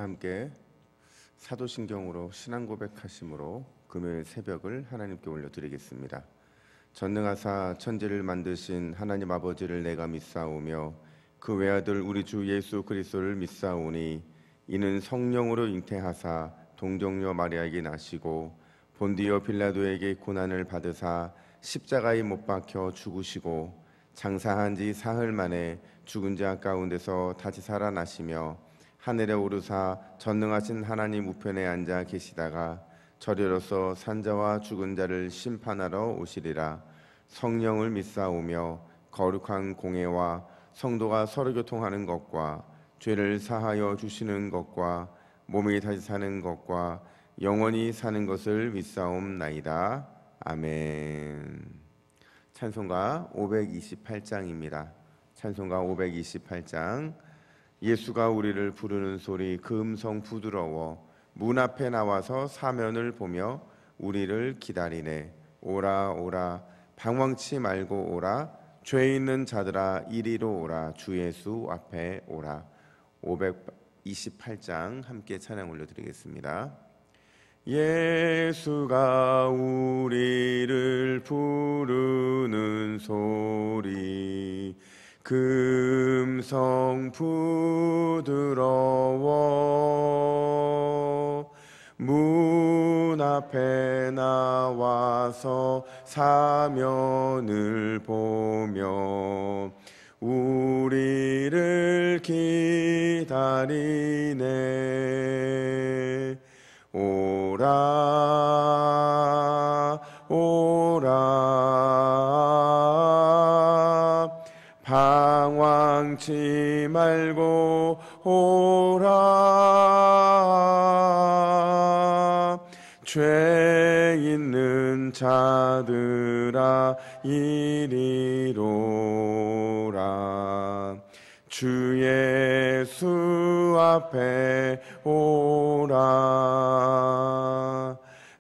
함께 사도신경으로 신앙 고백하심으로 금요일 새벽을 하나님께 올려드리겠습니다. 전능하사 천지를 만드신 하나님 아버지를 내가 믿사오며 그 외아들 우리 주 예수 그리스도를 믿사오니 이는 성령으로 잉태하사 동정녀 마리아에게 나시고 본디오 빌라도에게 고난을 받으사 십자가에 못 박혀 죽으시고 장사한 지 사흘 만에 죽은 자 가운데서 다시 살아나시며 하늘에 오르사 전능하신 하나님 우편에 앉아 계시다가 저리로서 산자와 죽은 자를 심판하러 오시리라. 성령을 믿사오며 거룩한 공회와 성도가 서로 교통하는 것과 죄를 사하여 주시는 것과 몸이 다시 사는 것과 영원히 사는 것을 믿사옵나이다. 아멘. 찬송가 528장입니다. 찬송가 528장. 예수가 우리를 부르는 소리 그 음성 부드러워 문 앞에 나와서 사면을 보며 우리를 기다리네. 오라 오라 방황치 말고 오라 죄 있는 자들아 이리로 오라 주 예수 앞에 오라. 528장 함께 찬양 올려드리겠습니다. 예수가 우리를 부르는 소리 금성 부드러워 문 앞에 나와서 사면을 보며 우리를 기다리네. 오라 오라 방황치 말고 오라 죄 있는 자들아 이리로 오라 주 예수 앞에 오라.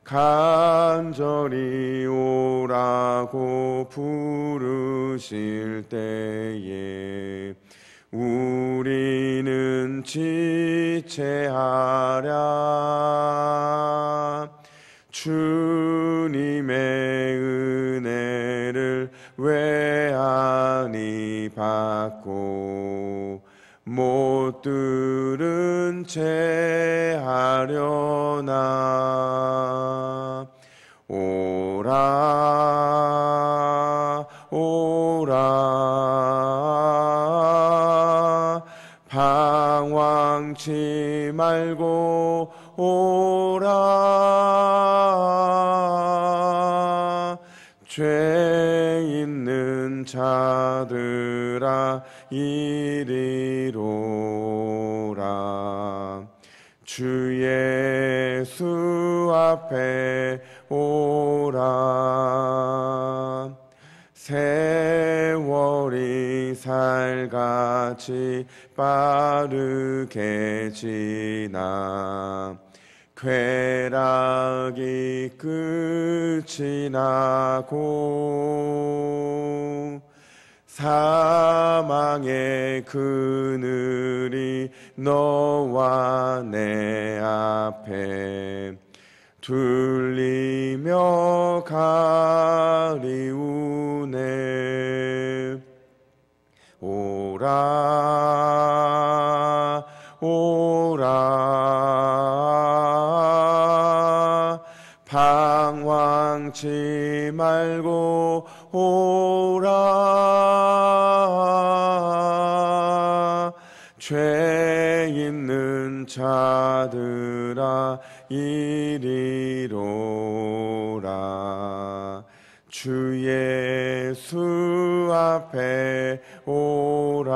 간절히 오라고 부르실 때에 우리는 지체하랴. 주님의 은혜를 외아니 받고 못 들은 채 하려나. 오라 오라 방황치 말고 오라 죄 있는 자들아 이리로 오라 주 예수 앞에 오라. 세월이 살같이 빠르게 지나 쾌락이 끝이 나고 사망의 그늘이 너와 내 앞에 둘리며 가리우네. 오라 오라 방황치 말고 오라 죄 있는 자들아 이리로 오라 주 예수 앞에 오라.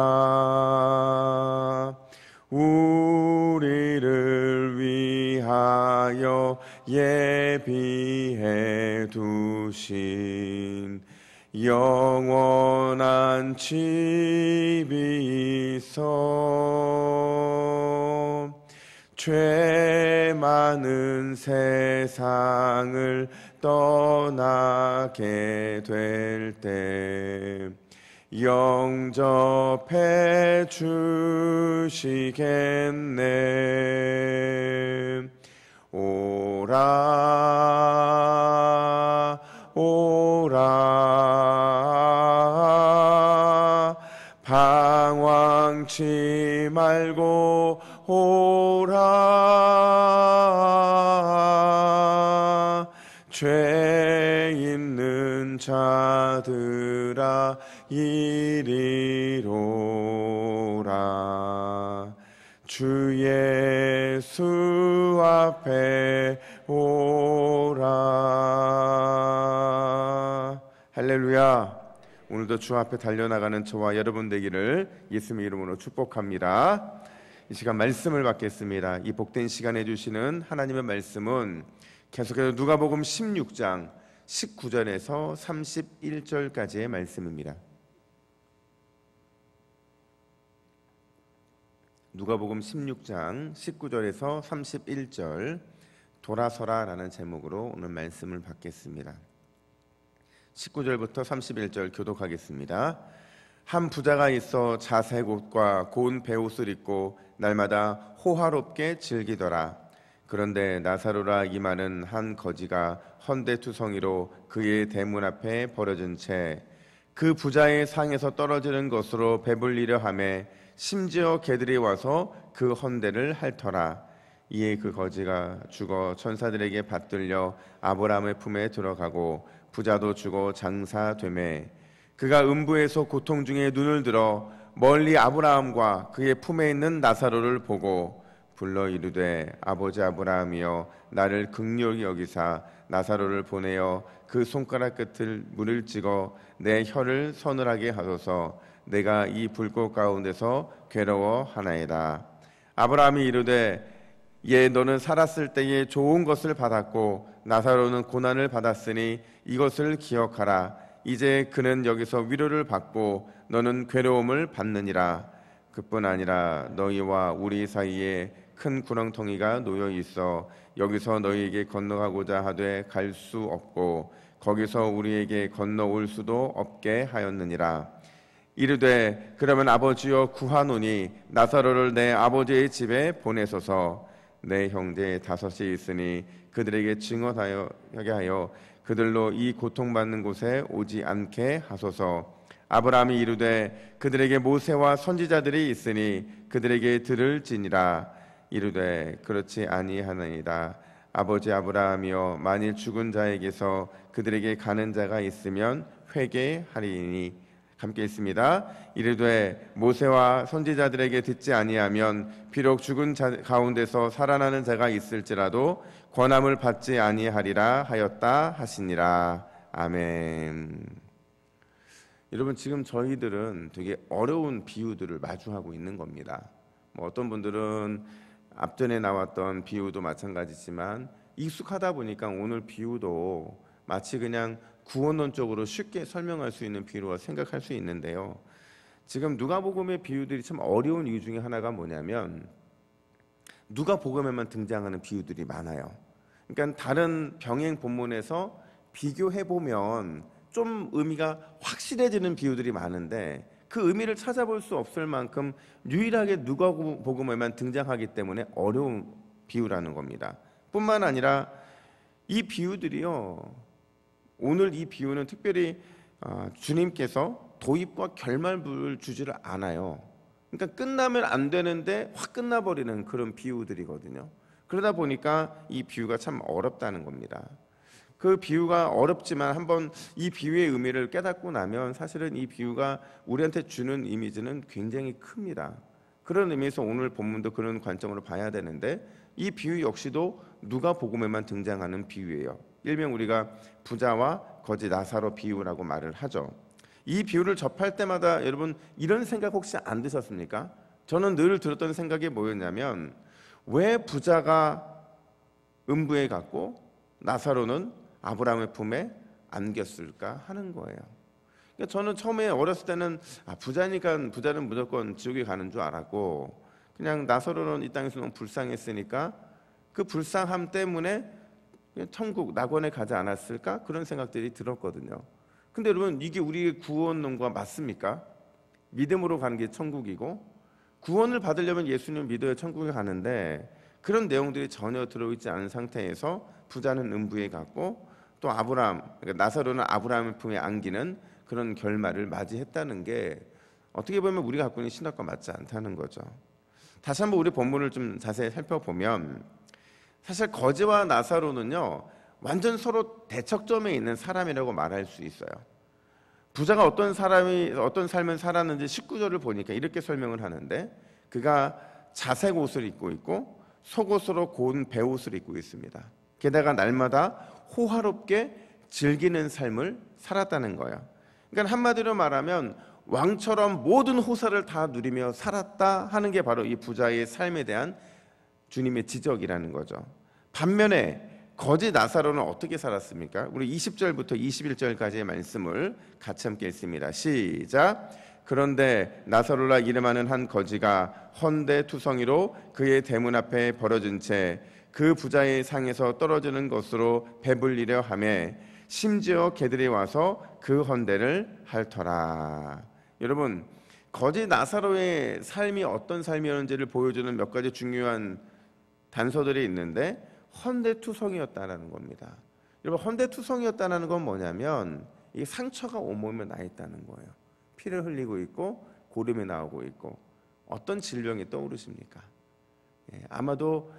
우리를 위하여 예비해 두신 영원한 집이 있어 죄 많은 세상을 떠나게 될 때 영접해 주시겠네. 오라 오라 방황치 말고 오라. 죄 있는 자들아 이리로라. 주 예수 앞에 오라. 할렐루야. 오늘도 주 앞에 달려나가는 저와 여러분 되기를 예수님의 이름으로 축복합니다. 이 시간 말씀을 받겠습니다. 이 복된 시간에 주시는 하나님의 말씀은 계속해서 누가복음 16장 19절에서 31절까지의 말씀입니다. 누가복음 16장 19절에서 31절 돌아서라 라는 제목으로 오늘 말씀을 받겠습니다. 19절부터 31절 교독하겠습니다. 한 부자가 있어 자색 옷과 고운 베옷을 입고 날마다 호화롭게 즐기더라. 그런데 나사로라 이마는 한 거지가 헌데투성이로 그의 대문 앞에 버려진 채 그 부자의 상에서 떨어지는 것으로 배불리려 하매 심지어 개들이 와서 그 헌대를 핥더라. 이에 그 거지가 죽어 천사들에게 받들려 아브라함의 품에 들어가고 부자도 죽어 장사되매 그가 음부에서 고통 중에 눈을 들어 멀리 아브라함과 그의 품에 있는 나사로를 보고 불러 이르되 아버지 아브라함이여 나를 긍휼히 여기사 나사로를 보내어 그 손가락 끝을 물을 찍어 내 혀를 서늘하게 하소서. 내가 이 불꽃 가운데서 괴로워하나이다. 아브라함이 이르되 예 너는 살았을 때에 좋은 것을 받았고 나사로는 고난을 받았으니 이것을 기억하라. 이제 그는 여기서 위로를 받고 너는 괴로움을 받느니라. 그뿐 아니라 너희와 우리 사이에 큰 구렁텅이가 놓여 있어 여기서 너희에게 건너가고자 하되 갈 수 없고 거기서 우리에게 건너올 수도 없게 하였느니라. 이르되 그러면 아버지여 구하노니 나사로를 내 아버지의 집에 보내소서. 내 형제 5이 있으니 그들에게 증언하게 하여 그들로 이 고통받는 곳에 오지 않게 하소서. 아브라함이 이르되 그들에게 모세와 선지자들이 있으니 그들에게 들을지니라. 이르되 그렇지 아니하나이다. 아버지 아브라함이여 만일 죽은 자에게서 그들에게 가는 자가 있으면 회개하리니. 함께 있습니다. 이르되 모세와 선지자들에게 듣지 아니하면 비록 죽은 자 가운데서 살아나는 자가 있을지라도 권함을 받지 아니하리라 하였다 하시니라. 아멘. 여러분 지금 저희들은 되게 어려운 비유들을 마주하고 있는 겁니다. 어떤 분들은 앞전에 나왔던 비유도 마찬가지지만 익숙하다 보니까 오늘 비유도 마치 그냥 구원론적으로 쉽게 설명할 수 있는 비유로 생각할 수 있는데요. 지금 누가복음의 비유들이 참 어려운 이유 중에 하나가 뭐냐면 누가복음에만 등장하는 비유들이 많아요. 그러니까 다른 병행 본문에서 비교해 보면 좀 의미가 확실해지는 비유들이 많은데 그 의미를 찾아볼 수 없을 만큼 유일하게 누가복음에만 등장하기 때문에 어려운 비유라는 겁니다. 뿐만 아니라 이 비유들이요, 오늘 이 비유는 특별히 주님께서 도입과 결말부를 주지를 않아요. 그러니까 끝나면 안 되는데 확 끝나버리는 그런 비유들이거든요. 그러다 보니까 이 비유가 참 어렵다는 겁니다. 그 비유가 어렵지만 한번 이 비유의 의미를 깨닫고 나면 사실은 이 비유가 우리한테 주는 이미지는 굉장히 큽니다. 그런 의미에서 오늘 본문도 그런 관점으로 봐야 되는데 이 비유 역시도 누가복음에만 등장하는 비유예요. 일명 우리가 부자와 거지 나사로 비유라고 말을 하죠. 이 비유를 접할 때마다 여러분 이런 생각 혹시 안 드셨습니까? 저는 늘 들었던 생각이 뭐였냐면 왜 부자가 음부에 갔고 나사로는 아브라함의 품에 안겼을까 하는 거예요. 그러니까 저는 처음에 어렸을 때는 부자니까 부자는 무조건 지옥에 가는 줄 알았고 그냥 나사로는 이 땅에서 너무 불쌍했으니까 그 불쌍함 때문에 천국 낙원에 가지 않았을까 그런 생각들이 들었거든요. 근데 여러분, 이게 우리의 구원론과 맞습니까? 믿음으로 가는 게 천국이고, 구원을 받으려면 예수님을 믿어야 천국에 가는데, 그런 내용들이 전혀 들어있지 않은 상태에서 부자는 음부에 갔고, 또 아브라함, 그러니까 나사로는 아브라함의 품에 안기는 그런 결말을 맞이했다는 게 어떻게 보면 우리가 갖고 있는 신학과 맞지 않다는 거죠. 다시 한번 우리 본문을 좀 자세히 살펴보면, 사실 거지와 나사로는요, 완전 서로 대척점에 있는 사람이라고 말할 수 있어요. 부자가 어떤 삶을 살았는지 19절을 보니까 이렇게 설명을 하는데, 그가 자색 옷을 입고 있고 속옷으로 고운 베옷을 입고 있습니다. 게다가 날마다 호화롭게 즐기는 삶을 살았다는 거예요. 그러니까 한마디로 말하면 왕처럼 모든 호사를 다 누리며 살았다 하는 게 바로 이 부자의 삶에 대한 주님의 지적이라는 거죠. 반면에 거지 나사로는 어떻게 살았습니까? 우리 20절부터 21절까지의 말씀을 같이 함께 읽습니다. 시작. 그런데 나사로라 이름하는 한 거지가 헌데투성이로 그의 대문 앞에 벌어진 채 그 부자의 상에서 떨어지는 것으로 배불리려 하매 심지어 개들이 와서 그 헌데를 핥더라. 여러분, 거지 나사로의 삶이 어떤 삶이었는지를 보여주는 몇 가지 중요한 단서들이 있는데, 헌데투성이었다라는 겁니다. 여러분, 헌데투성이었다는 건 뭐냐면 이 상처가 온몸에 나 있다는 거예요. 피를 흘리고 있고 고름이 나오고 있고. 어떤 질병이 떠오르십니까? 아마도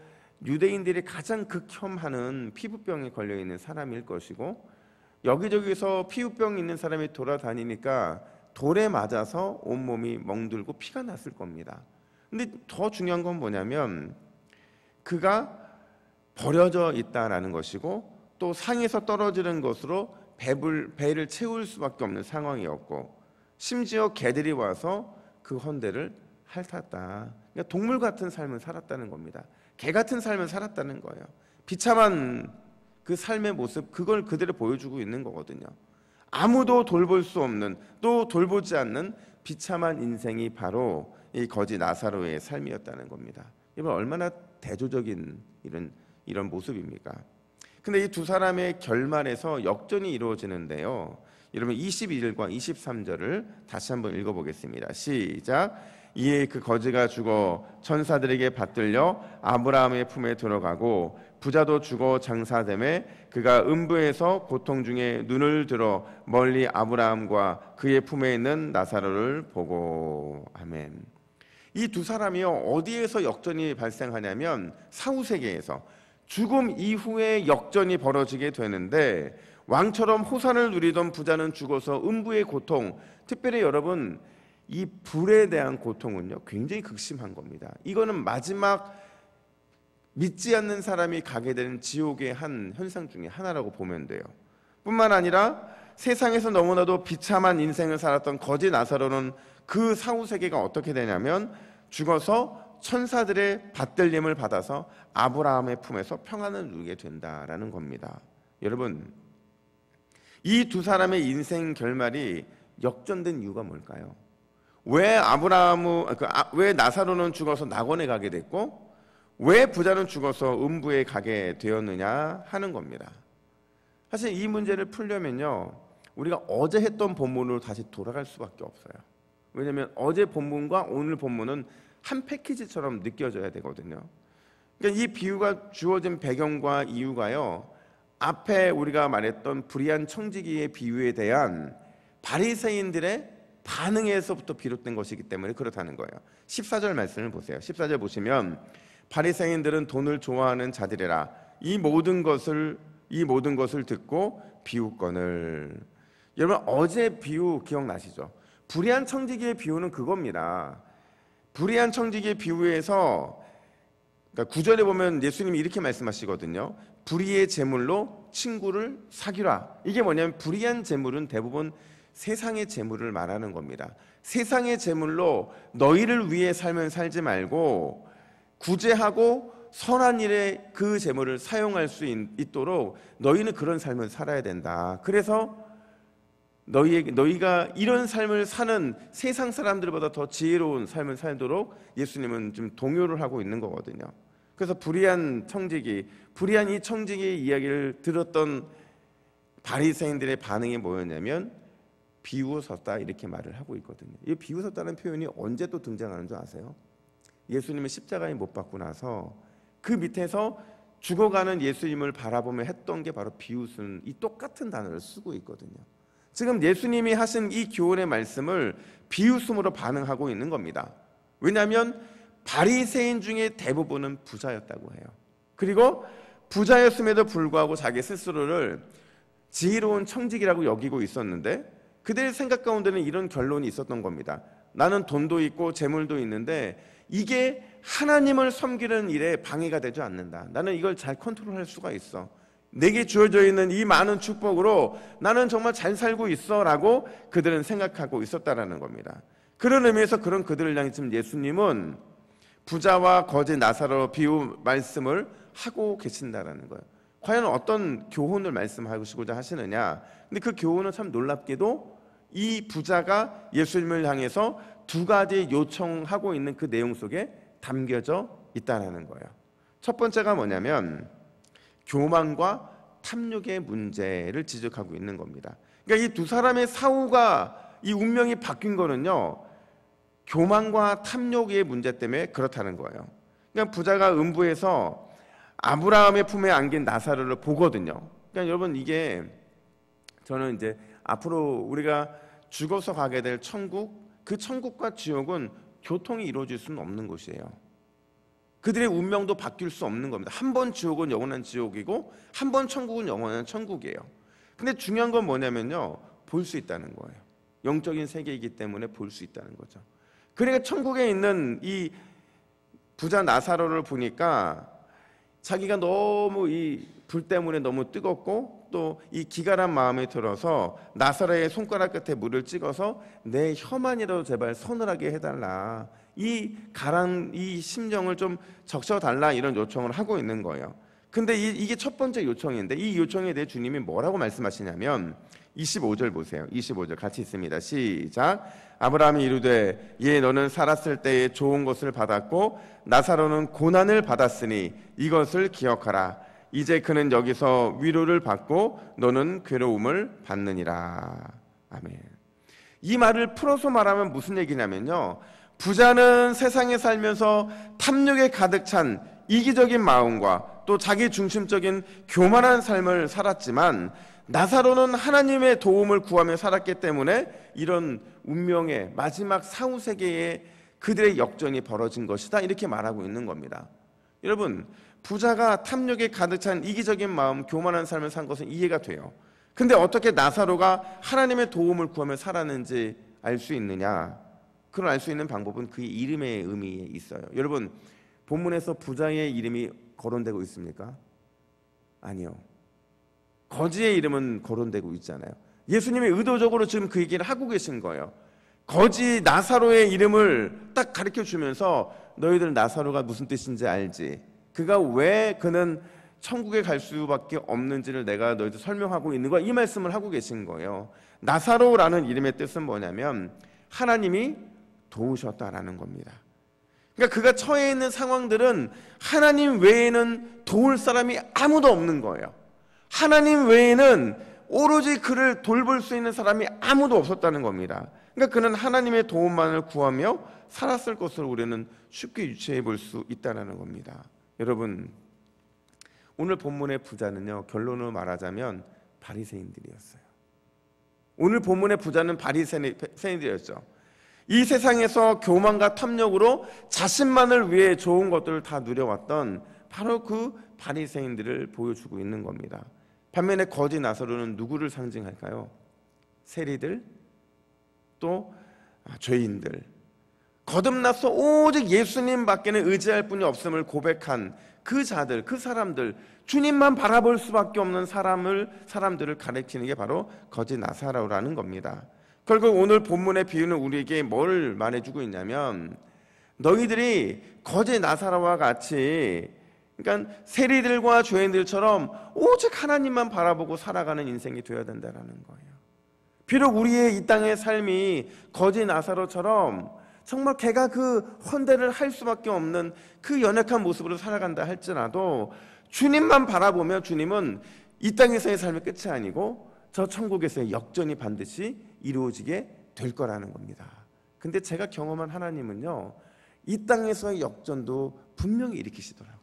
유대인들이 가장 극혐하는 피부병에 걸려 있는 사람일 것이고, 여기저기서 피부병 있는 사람이 돌아다니니까 돌에 맞아서 온몸이 멍들고 피가 났을 겁니다. 근데 더 중요한 건 뭐냐면 그가 버려져 있다라는 것이고, 또 상에서 떨어지는 것으로 배를 채울 수밖에 없는 상황이었고, 심지어 개들이 와서 그 헌데를 핥았다. 그러니까 동물 같은 삶을 살았다는 겁니다. 개 같은 삶을 살았다는 거예요. 비참한 그 삶의 모습, 그걸 그대로 보여주고 있는 거거든요. 아무도 돌볼 수 없는, 또 돌보지 않는 비참한 인생이 바로 이 거지 나사로의 삶이었다는 겁니다. 이건 얼마나 대조적인 이런 모습입니까? 근데 이 두 사람의 결말에서 역전이 이루어지는데요. 여러분, 22절과 23절을 다시 한번 읽어보겠습니다. 시작. 이에 그 거지가 죽어 천사들에게 받들려 아브라함의 품에 들어가고, 부자도 죽어 장사됨에 그가 음부에서 고통 중에 눈을 들어 멀리 아브라함과 그의 품에 있는 나사로를 보고. 아멘. 이 두 사람이요, 어디에서 역전이 발생하냐면 사후세계에서 죽음 이후에 역전이 벌어지게 되는데, 왕처럼 호산을 누리던 부자는 죽어서 음부의 고통, 특별히 여러분, 이 불에 대한 고통은요 굉장히 극심한 겁니다. 이거는 마지막 믿지 않는 사람이 가게 되는 지옥의 한 현상 중에 하나라고 보면 돼요. 뿐만 아니라 세상에서 너무나도 비참한 인생을 살았던 거지 나사로는 그 사후 세계가 어떻게 되냐면 죽어서 천사들의 받들림을 받아서 아브라함의 품에서 평안을 누리게 된다라는 겁니다. 여러분, 이 두 사람의 인생 결말이 역전된 이유가 뭘까요? 왜 나사로는 죽어서 낙원에 가게 됐고, 왜 부자는 죽어서 음부에 가게 되었느냐 하는 겁니다. 사실 이 문제를 풀려면요, 우리가 어제 했던 본문으로 다시 돌아갈 수밖에 없어요. 왜냐하면 어제 본문과 오늘 본문은 한 패키지처럼 느껴져야 되거든요. 그러니까 이 비유가 주어진 배경과 이유가요, 앞에 우리가 말했던 불의한 청지기의 비유에 대한 바리새인들의 반응에서부터 비롯된 것이기 때문에 그렇다는 거예요. 14절 말씀을 보세요. 14절 보시면 바리새인들은 돈을 좋아하는 자들이라 이 모든 것을 듣고 비웃거늘. 여러분, 어제 비유 기억나시죠? 불의한 청지기의 비유는 그겁니다. 불의한 청지기의 비유에서, 그러니까 9절에 보면 예수님이 이렇게 말씀하시거든요. 불의의 재물로 친구를 사귀라. 이게 뭐냐면 불의한 재물은 대부분 세상의 재물을 말하는 겁니다. 세상의 재물로 너희를 위해 삶을 살지 말고 구제하고 선한 일에 그 재물을 사용할 수 있도록 너희는 그런 삶을 살아야 된다. 그래서 너희가 이런 삶을 사는 세상 사람들보다 더 지혜로운 삶을 살도록 예수님은 좀 동요를 하고 있는 거거든요. 그래서 불의한 이 청지기의 이야기를 들었던 바리새인들의 반응이 뭐였냐면 비웃었다 이렇게 말을 하고 있거든요. 이 비웃었다는 표현이 언제 또 등장하는 줄 아세요? 예수님을 십자가에 못 박고 나서 그 밑에서 죽어가는 예수님을 바라보며 했던 게 바로 비웃은 이 똑같은 단어를 쓰고 있거든요. 지금 예수님이 하신 이 교훈의 말씀을 비웃음으로 반응하고 있는 겁니다. 왜냐하면 바리새인 중에 대부분은 부자였다고 해요. 그리고 부자였음에도 불구하고 자기 스스로를 지혜로운 청직이라고 여기고 있었는데 그들의 생각 가운데는 이런 결론이 있었던 겁니다. 나는 돈도 있고 재물도 있는데 이게 하나님을 섬기는 일에 방해가 되지 않는다. 나는 이걸 잘 컨트롤할 수가 있어. 내게 주어져 있는 이 많은 축복으로 나는 정말 잘 살고 있어 라고 그들은 생각하고 있었다라는 겁니다. 그런 의미에서 그런 그들을 향해 지금 예수님은 부자와 거지 나사로 비유 말씀을 하고 계신다라는 거예요. 과연 어떤 교훈을 말씀하시고자 하시느냐. 근데 그 교훈은 참 놀랍게도 이 부자가 예수님을 향해서 두 가지 요청하고 있는 그 내용 속에 담겨져 있다는 거예요. 첫 번째가 뭐냐면 교만과 탐욕의 문제를 지적하고 있는 겁니다. 그러니까 이 두 사람의 사후가 이 운명이 바뀐 거는요, 교만과 탐욕의 문제 때문에 그렇다는 거예요. 그러니까 부자가 음부에서 아브라함의 품에 안긴 나사로를 보거든요. 그러니까 여러분 이게 저는 이제 앞으로 우리가 죽어서 가게 될 천국, 그 천국과 지옥은 교통이 이루어질 수는 없는 곳이에요. 그들의 운명도 바뀔 수 없는 겁니다. 한 번 지옥은 영원한 지옥이고 한 번 천국은 영원한 천국이에요. 근데 중요한 건 뭐냐면요, 볼 수 있다는 거예요. 영적인 세계이기 때문에 볼 수 있다는 거죠. 그러니까 천국에 있는 이 부자 나사로를 보니까 자기가 너무 이 불 때문에 너무 뜨겁고 또 이 기갈한 마음이 들어서 나사로의 손가락 끝에 물을 찍어서 내 혀만이라도 제발 서늘하게 해달라, 이 가란 이 심정을 좀 적셔달라, 이런 요청을 하고 있는 거예요. 근데 이게 첫 번째 요청인데 이 요청에 대해 주님이 뭐라고 말씀하시냐면 25절 보세요. 25절 같이 있습니다. 시작. 아브라함이 이르되 예 너는 살았을 때에 좋은 것을 받았고 나사로는 고난을 받았으니 이것을 기억하라. 이제 그는 여기서 위로를 받고 너는 괴로움을 받느니라. 아멘. 이 말을 풀어서 말하면 무슨 얘기냐면요, 부자는 세상에 살면서 탐욕에 가득 찬 이기적인 마음과 또 자기 중심적인 교만한 삶을 살았지만 나사로는 하나님의 도움을 구하며 살았기 때문에 이런 운명의 마지막 사후 세계에 그들의 역전이 벌어진 것이다, 이렇게 말하고 있는 겁니다. 여러분, 부자가 탐욕에 가득 찬 이기적인 마음, 교만한 삶을 산 것은 이해가 돼요. 근데 어떻게 나사로가 하나님의 도움을 구하며 살았는지 알 수 있느냐? 그걸 알 수 있는 방법은 그의 이름의 의미에 있어요. 여러분, 본문에서 부자의 이름이 거론되고 있습니까? 아니요. 거지의 이름은 거론되고 있잖아요. 예수님이 의도적으로 지금 그 얘기를 하고 계신 거예요. 거지 나사로의 이름을 딱 가르쳐 주면서 너희들 나사로가 무슨 뜻인지 알지? 그가 왜 그는 천국에 갈 수밖에 없는지를 내가 너희들 설명하고 있는 거야, 이 말씀을 하고 계신 거예요. 나사로라는 이름의 뜻은 뭐냐면 하나님이 도우셨다라는 겁니다. 그러니까 그가 처해 있는 상황들은 하나님 외에는 도울 사람이 아무도 없는 거예요. 하나님 외에는 오로지 그를 돌볼 수 있는 사람이 아무도 없었다는 겁니다. 그러니까 그는 하나님의 도움만을 구하며 살았을 것을 우리는 쉽게 유추해 볼 수 있다는 겁니다. 여러분, 오늘 본문의 부자는요, 결론을 말하자면 바리새인들이었어요. 오늘 본문의 부자는 바리새인들이었죠. 이 세상에서 교만과 탐욕으로 자신만을 위해 좋은 것들을 다 누려왔던 바로 그 바리새인들을 보여주고 있는 겁니다. 반면에 거지 나사로는 누구를 상징할까요? 세리들, 또 죄인들, 거듭나서 오직 예수님 밖에는 의지할 분이 없음을 고백한 그 자들, 그 사람들, 주님만 바라볼 수밖에 없는 사람들을 가리키는 게 바로 거지 나사로라는 겁니다. 결국 오늘 본문의 비유는 우리에게 뭘 말해주고 있냐면 너희들이 거지 나사로와 같이, 그러니까 세리들과 죄인들처럼 오직 하나님만 바라보고 살아가는 인생이 되어야 된다는 거예요. 비록 우리의 이 땅의 삶이 거지 나사로처럼 정말 걔가 그 헌대를 할 수밖에 없는 그 연약한 모습으로 살아간다 할지라도 주님만 바라보며 주님은 이 땅에서의 삶의 끝이 아니고 저 천국에서의 역전이 반드시 이루어지게 될 거라는 겁니다. 근데 제가 경험한 하나님은요, 이 땅에서의 역전도 분명히 일으키시더라고요.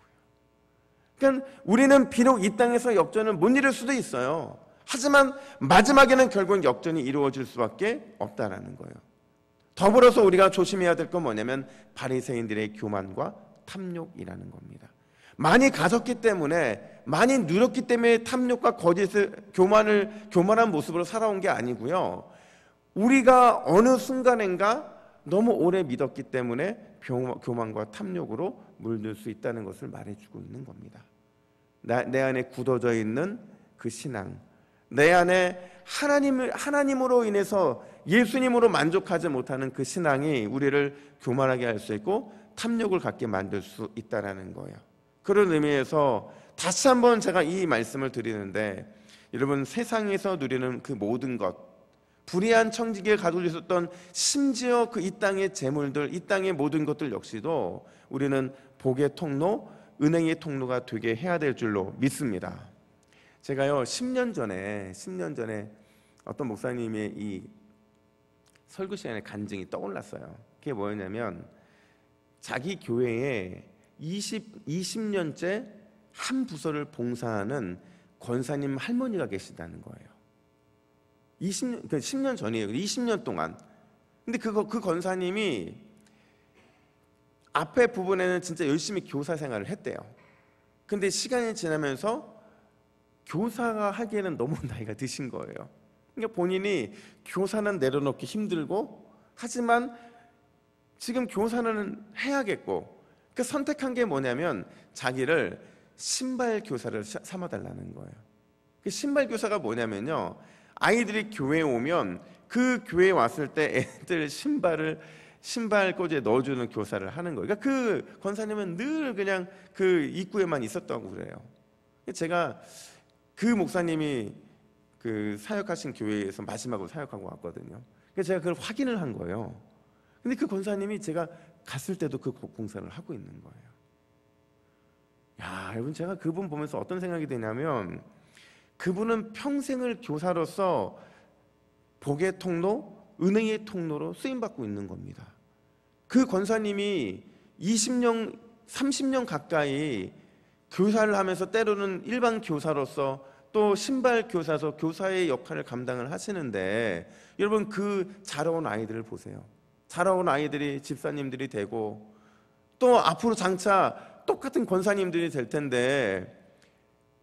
그러니까 우리는 비록 이 땅에서 역전을 못 이룰 수도 있어요. 하지만 마지막에는 결국 역전이 이루어질 수밖에 없다라는 거예요. 더불어서 우리가 조심해야 될 건 뭐냐면 바리새인들의 교만과 탐욕이라는 겁니다. 많이 가졌기 때문에, 많이 누렸기 때문에 탐욕과 거짓을, 교만한 모습으로 살아온 게 아니고요, 우리가 어느 순간인가 너무 오래 믿었기 때문에 교만과 탐욕으로 물들 수 있다는 것을 말해주고 있는 겁니다. 내 안에 굳어져 있는 그 신앙, 내 안에 하나님으로 인해서 예수님으로 만족하지 못하는 그 신앙이 우리를 교만하게 할 수 있고 탐욕을 갖게 만들 수 있다는 거예요. 그런 의미에서 다시 한번 제가 이 말씀을 드리는데, 여러분, 세상에서 누리는 그 모든 것, 불의한 청지기에 가지고 있었던 심지어 그 이 땅의 재물들, 이 땅의 모든 것들 역시도 우리는 복의 통로, 은행의 통로가 되게 해야 될 줄로 믿습니다. 제가요 10년 전에 어떤 목사님의 이 설교 시간에 간증이 떠올랐어요. 그게 뭐였냐면, 자기 교회에 20년째 한 부서를 봉사하는 권사님 할머니가 계시다는 거예요. 10년 전이에요. 20년 동안. 근데 그 권사님이 앞에 부분에는 진짜 열심히 교사 생활을 했대요. 근데 시간이 지나면서 교사가 하기에는 너무 나이가 드신 거예요. 그러니까 본인이 교사는 내려놓기 힘들고, 하지만 지금 교사는 해야겠고, 그 선택한 게 뭐냐면 자기를 신발 교사를 삼아달라는 거예요. 그 신발 교사가 뭐냐면요, 아이들이 교회에 오면 그 교회에 왔을 때 애들 신발 꽂이에 넣어주는 교사를 하는 거예요. 그러니까 그 권사님은 늘 그냥 그 입구에만 있었다고 그래요. 제가 그 목사님이 그 사역하신 교회에서 마지막으로 사역하고 왔거든요. 그래서 제가 그걸 확인을 한 거예요. 근데 그 권사님이 제가 갔을 때도 그 봉사를 하고 있는 거예요. 야, 여러분, 제가 그분 보면서 어떤 생각이 드냐면, 그분은 평생을 교사로서 복의 통로, 은행의 통로로 쓰임받고 있는 겁니다. 그 권사님이 20년, 30년 가까이 교사를 하면서 때로는 일반 교사로서 또 신발 교사로서 교사의 역할을 감당을 하시는데, 여러분, 그 자라온 아이들을 보세요. 자라온 아이들이 집사님들이 되고, 또 앞으로 장차 똑같은 권사님들이 될 텐데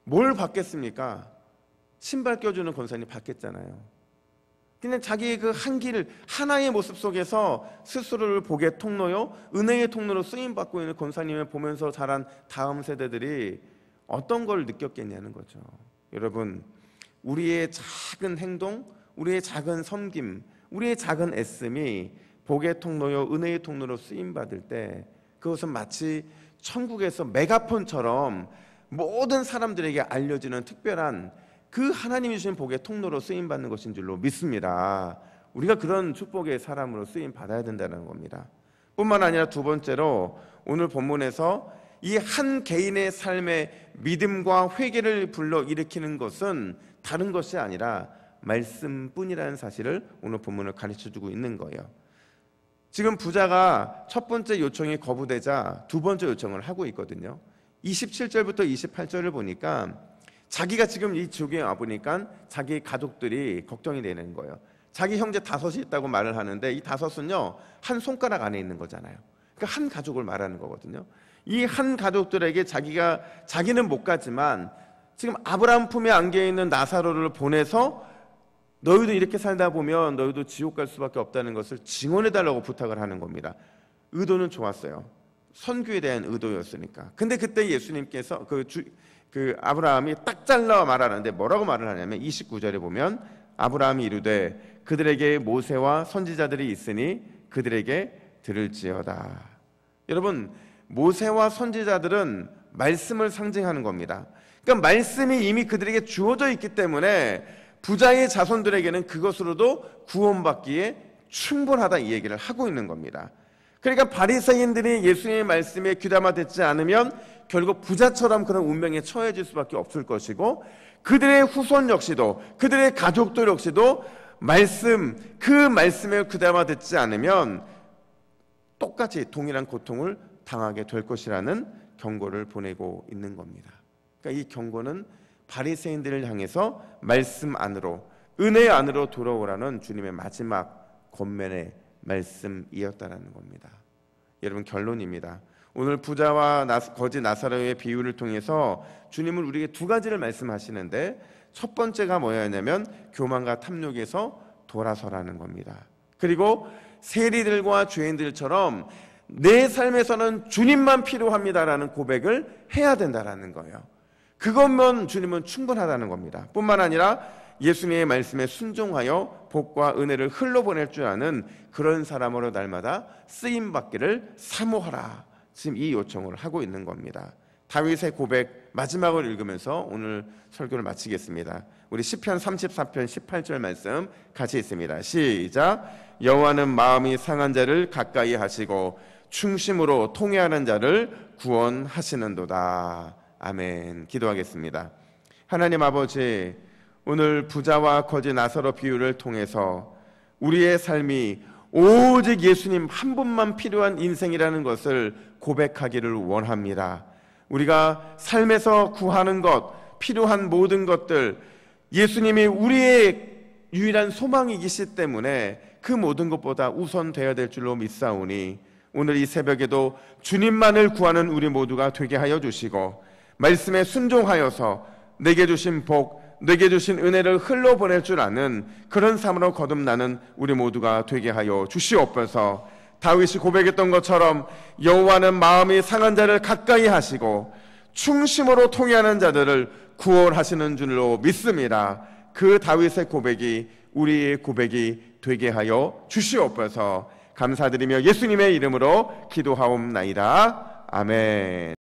뭘 받겠습니까? 신발 껴주는 권사님 받겠잖아요. 그냥 자기의 그 한길, 하나의 모습 속에서 스스로를 복의 통로요, 은혜의 통로로 쓰임받고 있는 권사님을 보면서 자란 다음 세대들이 어떤 걸 느꼈겠냐는 거죠. 여러분, 우리의 작은 행동, 우리의 작은 섬김, 우리의 작은 애씀이 복의 통로요, 은혜의 통로로 쓰임받을 때 그것은 마치 천국에서 메가폰처럼 모든 사람들에게 알려지는 특별한 그 하나님이 주신 복의 통로로 쓰임받는 것인 줄로 믿습니다. 우리가 그런 축복의 사람으로 쓰임받아야 된다는 겁니다. 뿐만 아니라 두 번째로, 오늘 본문에서 이 한 개인의 삶에 믿음과 회개를 불러일으키는 것은 다른 것이 아니라 말씀뿐이라는 사실을 오늘 본문을 가르쳐주고 있는 거예요. 지금 부자가 첫 번째 요청이 거부되자 두 번째 요청을 하고 있거든요. 27절부터 28절을 보니까 자기가 지금 이 지옥에 와보니까 자기 가족들이 걱정이 되는 거예요. 자기 형제 5이 있다고 말을 하는데 이 5은요 한 손가락 안에 있는 거잖아요. 그러니까 한 가족을 말하는 거거든요. 이 한 가족들에게 자기는 못 가지만 지금 아브라함 품에 안겨있는 나사로를 보내서 너희도 이렇게 살다 보면 너희도 지옥 갈 수밖에 없다는 것을 증언해달라고 부탁을 하는 겁니다. 의도는 좋았어요. 선교에 대한 의도였으니까. 근데 그때 예수님께서 그 아브라함이 딱 잘라 말하는데 뭐라고 말을 하냐면 29절에 보면 아브라함이 이르되 그들에게 모세와 선지자들이 있으니 그들에게 들을지어다. 여러분, 모세와 선지자들은 말씀을 상징하는 겁니다. 그러니까 말씀이 이미 그들에게 주어져 있기 때문에 부자의 자손들에게는 그것으로도 구원받기에 충분하다, 이 얘기를 하고 있는 겁니다. 그러니까 바리새인들이 예수님의 말씀에 귀담아 듣지 않으면 결국 부자처럼 그런 운명에 처해질 수밖에 없을 것이고, 그들의 후손 역시도, 그들의 가족들 역시도 그 말씀을 그대로 듣지 않으면 똑같이 동일한 고통을 당하게 될 것이라는 경고를 보내고 있는 겁니다. 그러니까 이 경고는 바리새인들을 향해서 말씀 안으로, 은혜 안으로 돌아오라는 주님의 마지막 권면의 말씀이었다라는 겁니다. 여러분, 결론입니다. 오늘 부자와 거지 나사로의 비유를 통해서 주님은 우리에게 두 가지를 말씀하시는데, 첫 번째가 뭐였냐면 교만과 탐욕에서 돌아서라는 겁니다. 그리고 세리들과 죄인들처럼 내 삶에서는 주님만 필요합니다라는 고백을 해야 된다라는 거예요. 그것만 주님은 충분하다는 겁니다. 뿐만 아니라 예수님의 말씀에 순종하여 복과 은혜를 흘러보낼 줄 아는 그런 사람으로 날마다 쓰임받기를 사모하라, 지금 이 요청을 하고 있는 겁니다. 다윗의 고백 마지막을 읽으면서 오늘 설교를 마치겠습니다. 우리 시편 34편 18절 말씀 같이 있습니다. 시작. 여호와는 마음이 상한 자를 가까이 하시고 충심으로 통회하는 자를 구원하시는도다. 아멘. 기도하겠습니다. 하나님 아버지, 오늘 부자와 거지 나사로 비유를 통해서 우리의 삶이 오직 예수님 한 분만 필요한 인생이라는 것을 고백하기를 원합니다. 우리가 삶에서 구하는 것, 필요한 모든 것들, 예수님이 우리의 유일한 소망이시기 때문에 그 모든 것보다 우선되어야 될 줄로 믿사오니 오늘 이 새벽에도 주님만을 구하는 우리 모두가 되게 하여 주시고, 말씀에 순종하여서 내게 주신 복, 내게 주신 은혜를 흘러보낼 줄 아는 그런 삶으로 거듭나는 우리 모두가 되게 하여 주시옵소서. 다윗이 고백했던 것처럼 여호와는 마음이 상한 자를 가까이 하시고 충심으로 통회하는 자들을 구원하시는 줄로 믿습니다. 그 다윗의 고백이 우리의 고백이 되게 하여 주시옵소서. 감사드리며 예수님의 이름으로 기도하옵나이다. 아멘.